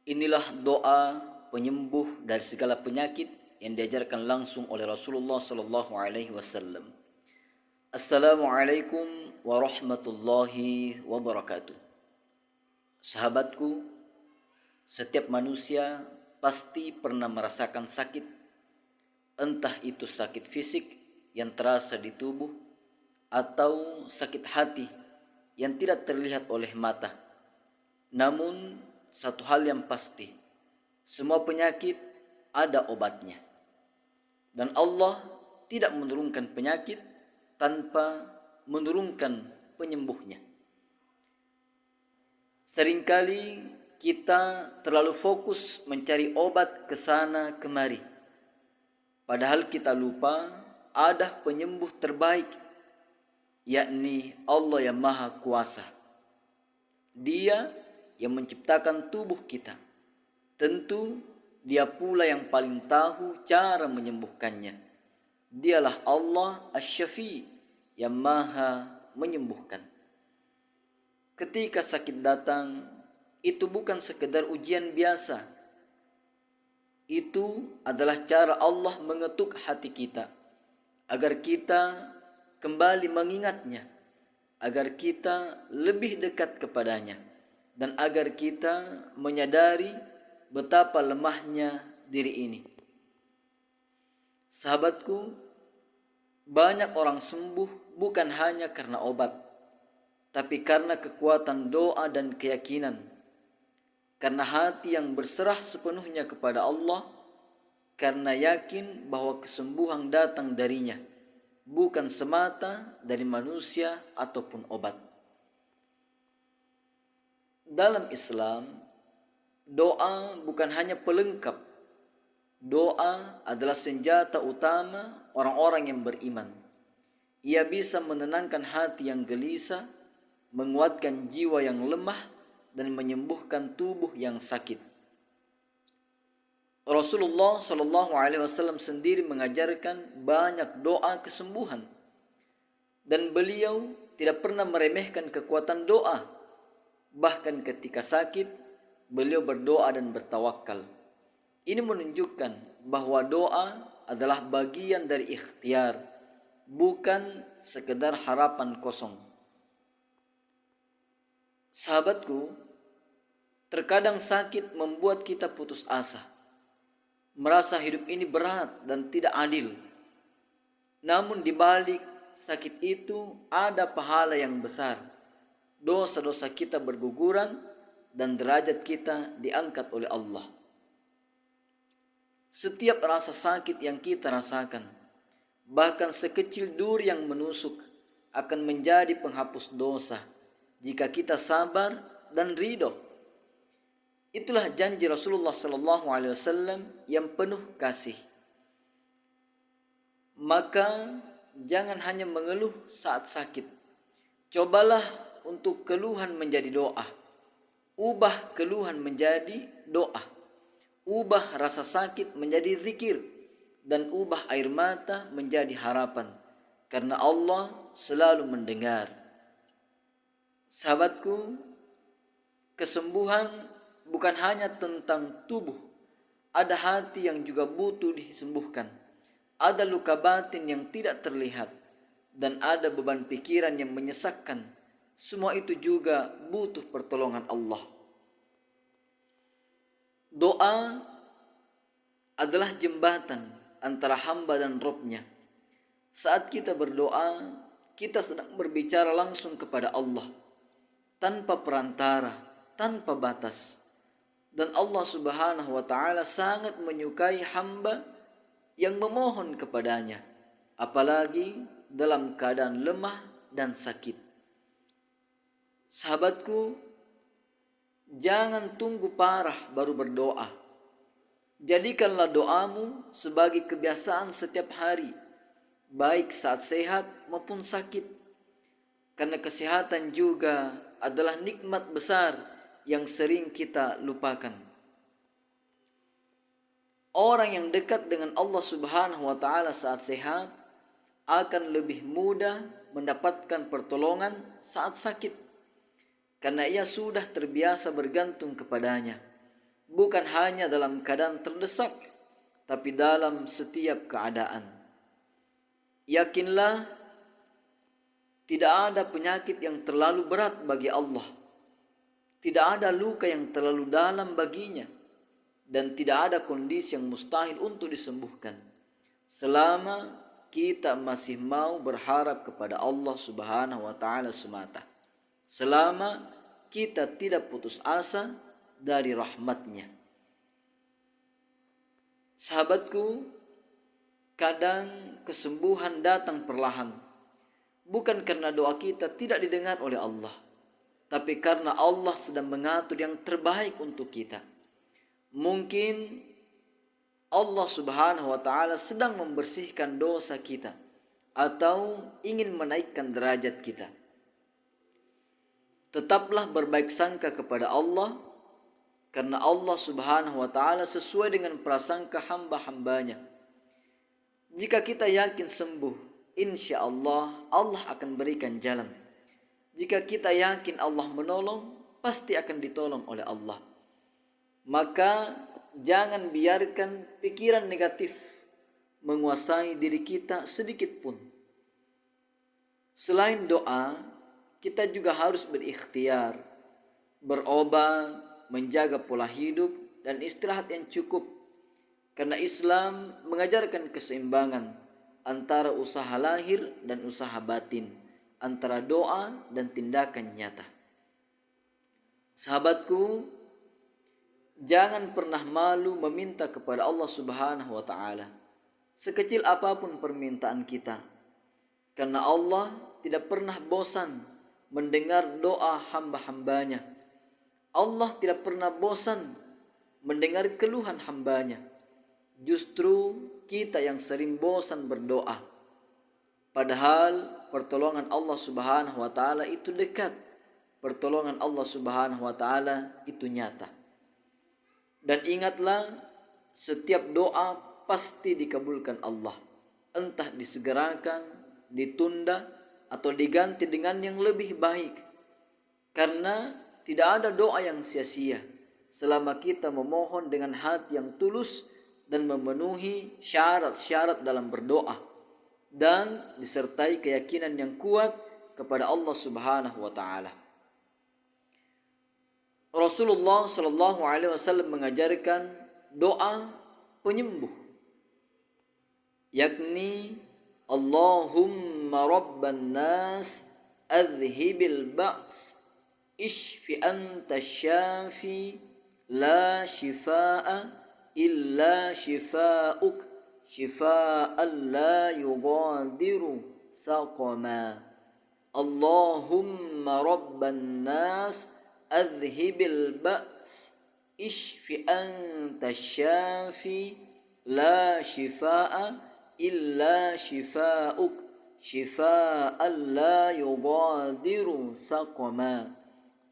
Inilah doa penyembuh dari segala penyakit yang diajarkan langsung oleh Rasulullah sallallahu alaihi wasallam. Assalamualaikum warahmatullahi wabarakatuh. Sahabatku, setiap manusia pasti pernah merasakan sakit, entah itu sakit fisik yang terasa di tubuh atau sakit hati yang tidak terlihat oleh mata. Namun satu hal yang pasti, semua penyakit ada obatnya. Dan Allah tidak menurunkan penyakit tanpa menurunkan penyembuhnya. Seringkali kita terlalu fokus mencari obat ke sana kemari. Padahal kita lupa ada penyembuh terbaik, yakni Allah yang Maha Kuasa. Dia yang menciptakan tubuh kita. Tentu Dia pula yang paling tahu cara menyembuhkannya. Dialah Allah Asy-Syafi yang Maha menyembuhkan. Ketika sakit datang, itu bukan sekedar ujian biasa. Itu adalah cara Allah mengetuk hati kita agar kita kembali mengingatnya, agar kita lebih dekat kepadanya, dan agar kita menyadari betapa lemahnya diri ini. Sahabatku, banyak orang sembuh bukan hanya karena obat, tapi karena kekuatan doa dan keyakinan. Karena hati yang berserah sepenuhnya kepada Allah, karena yakin bahwa kesembuhan datang darinya, bukan semata dari manusia ataupun obat. Dalam Islam, doa bukan hanya pelengkap. Doa adalah senjata utama orang-orang yang beriman. Ia bisa menenangkan hati yang gelisah, menguatkan jiwa yang lemah, dan menyembuhkan tubuh yang sakit. Rasulullah sallallahu alaihi wasallam sendiri mengajarkan banyak doa kesembuhan, dan beliau tidak pernah meremehkan kekuatan doa. Bahkan ketika sakit, beliau berdoa dan bertawakal. Ini menunjukkan bahwa doa adalah bagian dari ikhtiar, bukan sekedar harapan kosong. Sahabatku, terkadang sakit membuat kita putus asa, merasa hidup ini berat dan tidak adil. Namun di balik sakit itu ada pahala yang besar. Dosa-dosa kita berguguran dan derajat kita diangkat oleh Allah. Setiap rasa sakit yang kita rasakan, bahkan sekecil duri yang menusuk, akan menjadi penghapus dosa jika kita sabar dan ridho. Itulah janji Rasulullah sallallahu alaihi wasallam yang penuh kasih. Maka jangan hanya mengeluh saat sakit. Cobalah untuk keluhan menjadi doa. Ubah keluhan menjadi doa. Ubah rasa sakit menjadi zikir, dan ubah air mata menjadi harapan, karena Allah selalu mendengar. Sahabatku, kesembuhan bukan hanya tentang tubuh. Ada hati yang juga butuh disembuhkan. Ada luka batin yang tidak terlihat, dan ada beban pikiran yang menyesakkan. Semua itu juga butuh pertolongan Allah. Doa adalah jembatan antara hamba dan Rabb-Nya. Saat kita berdoa, kita sedang berbicara langsung kepada Allah, tanpa perantara, tanpa batas. Dan Allah Subhanahu wa taala sangat menyukai hamba yang memohon kepadanya, apalagi dalam keadaan lemah dan sakit. Sahabatku, jangan tunggu parah baru berdoa. Jadikanlah doamu sebagai kebiasaan setiap hari, baik saat sehat maupun sakit. Karena kesehatan juga adalah nikmat besar yang sering kita lupakan. Orang yang dekat dengan Allah Subhanahu wa taala saat sehat akan lebih mudah mendapatkan pertolongan saat sakit, karena ia sudah terbiasa bergantung kepadanya. bukan hanya dalam keadaan terdesak, tapi dalam setiap keadaan. Yakinlah, tidak ada penyakit yang terlalu berat bagi Allah. Tidak ada luka yang terlalu dalam baginya. Dan tidak ada kondisi yang mustahil untuk disembuhkan. Selama kita masih mau berharap kepada Allah Subhanahu wa ta'ala semata. Selama kita tidak putus asa dari rahmatnya. Sahabatku, kadang kesembuhan datang perlahan. Bukan karena doa kita tidak didengar oleh Allah, tapi karena Allah sedang mengatur yang terbaik untuk kita. Mungkin Allah Subhanahu wa ta'ala sedang membersihkan dosa kita atau ingin menaikkan derajat kita. Tetaplah berbaik sangka kepada Allah, karena Allah Subhanahu wa ta'ala sesuai dengan prasangka hamba-hambanya. Jika kita yakin sembuh, insya Allah akan berikan jalan. Jika kita yakin Allah menolong, pasti akan ditolong oleh Allah. Maka jangan biarkan pikiran negatif menguasai diri kita sedikit pun. Selain doa, kita juga harus berikhtiar, berobat, menjaga pola hidup, dan istirahat yang cukup. Karena Islam mengajarkan keseimbangan antara usaha lahir dan usaha batin, antara doa dan tindakan nyata. Sahabatku, jangan pernah malu meminta kepada Allah Subhanahu wa ta'ala, sekecil apapun permintaan kita. Karena Allah tidak pernah bosan mendengar doa hamba-hambanya. Allah tidak pernah bosan mendengar keluhan hambanya. Justru kita yang sering bosan berdoa. Padahal pertolongan Allah Subhanahu wa ta'ala itu dekat. Pertolongan Allah Subhanahu wa ta'ala itu nyata. Dan ingatlah, setiap doa pasti dikabulkan Allah. Entah disegerakan, ditunda, atau diganti dengan yang lebih baik. Karena tidak ada doa yang sia-sia selama kita memohon dengan hati yang tulus dan memenuhi syarat-syarat dalam berdoa, dan disertai keyakinan yang kuat kepada Allah Subhanahu wa ta'ala. Rasulullah sallallahu alaihi wasallam mengajarkan doa penyembuh, yakni Allahumma rabban nas adhibil ba's ishfi anta syafi la shifaa illa shifa'uk shifa'an la yughadiru saqama. Allahumma rabban nas adhibil ba's ishfi anta syafi la shifa'a illa shifa'uk shifa'an la yughadiru saqama.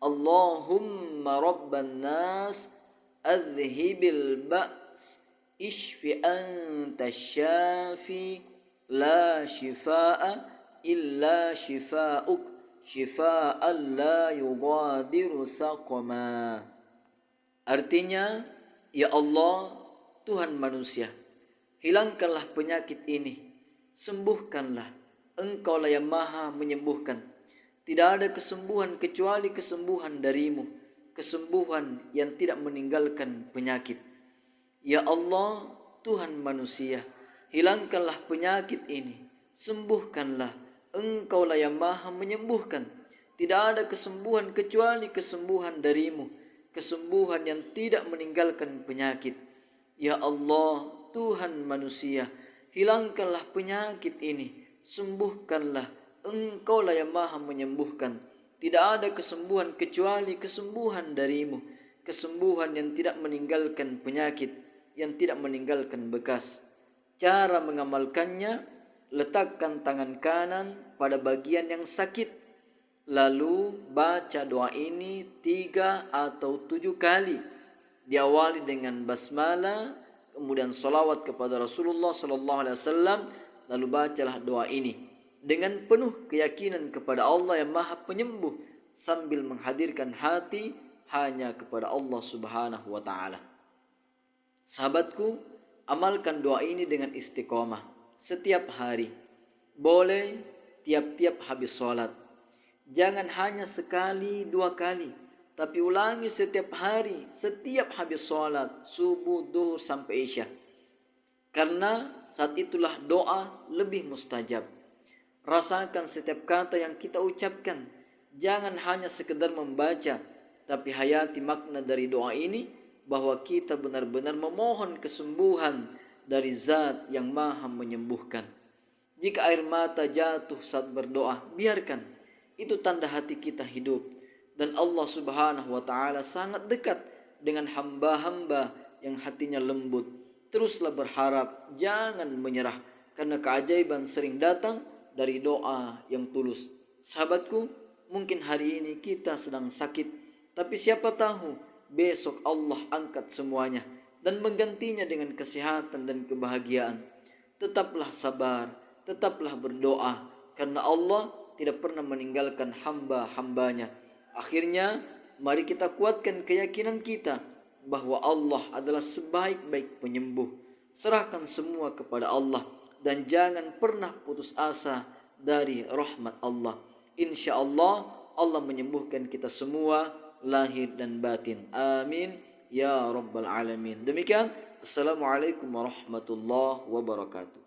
Allahumma rabban nas adhibil ba's ishfi anta syafi la shifaa illa shifa'uk shifa'an la yughadiru saqama. Artinya, ya Allah, Tuhan manusia, hilangkanlah penyakit ini, sembuhkanlah, Engkaulah yang maha menyembuhkan. Tidak ada kesembuhan kecuali kesembuhan darimu, kesembuhan yang tidak meninggalkan penyakit. Ya Allah, Tuhan manusia, hilangkanlah penyakit ini, sembuhkanlah, Engkaulah yang maha menyembuhkan. Tidak ada kesembuhan kecuali kesembuhan darimu, kesembuhan yang tidak meninggalkan penyakit. Ya Allah, Tuhan manusia, hilangkanlah penyakit ini, sembuhkanlah, Engkaulah yang maha menyembuhkan. Tidak ada kesembuhan kecuali kesembuhan darimu, kesembuhan yang tidak meninggalkan penyakit, yang tidak meninggalkan bekas. Cara mengamalkannya, letakkan tangan kanan pada bagian yang sakit, lalu baca doa ini 3 atau 7 kali. Diawali dengan basmalah, kemudian salawat kepada Rasulullah sallallahu alaihi wasallam, lalu bacalah doa ini dengan penuh keyakinan kepada Allah yang maha penyembuh, sambil menghadirkan hati hanya kepada Allah Subhanahu wa ta'ala. Sahabatku, amalkan doa ini dengan istiqomah setiap hari. Boleh tiap-tiap habis sholat. Jangan hanya sekali, dua kali, tapi ulangi setiap hari, setiap habis sholat, subuh, duhur, sampai isya. Karena saat itulah doa lebih mustajab. Rasakan setiap kata yang kita ucapkan. Jangan hanya sekedar membaca, tapi hayati makna dari doa ini, bahwa kita benar-benar memohon kesembuhan dari Zat yang Maha menyembuhkan. Jika air mata jatuh saat berdoa, biarkan. Itu tanda hati kita hidup. Dan Allah Subhanahu wa ta'ala sangat dekat dengan hamba-hamba yang hatinya lembut. Teruslah berharap, jangan menyerah, karena keajaiban sering datang dari doa yang tulus. Sahabatku, mungkin hari ini kita sedang sakit, tapi siapa tahu besok Allah angkat semuanya dan menggantinya dengan kesehatan dan kebahagiaan. Tetaplah sabar, tetaplah berdoa, karena Allah tidak pernah meninggalkan hamba-hambanya. Akhirnya, mari kita kuatkan keyakinan kita bahwa Allah adalah sebaik-baik penyembuh. Serahkan semua kepada Allah dan jangan pernah putus asa dari rahmat Allah. Insya Allah, Allah menyembuhkan kita semua lahir dan batin. Amin ya rabbal alamin. Demikian, assalamualaikum warahmatullahi wabarakatuh.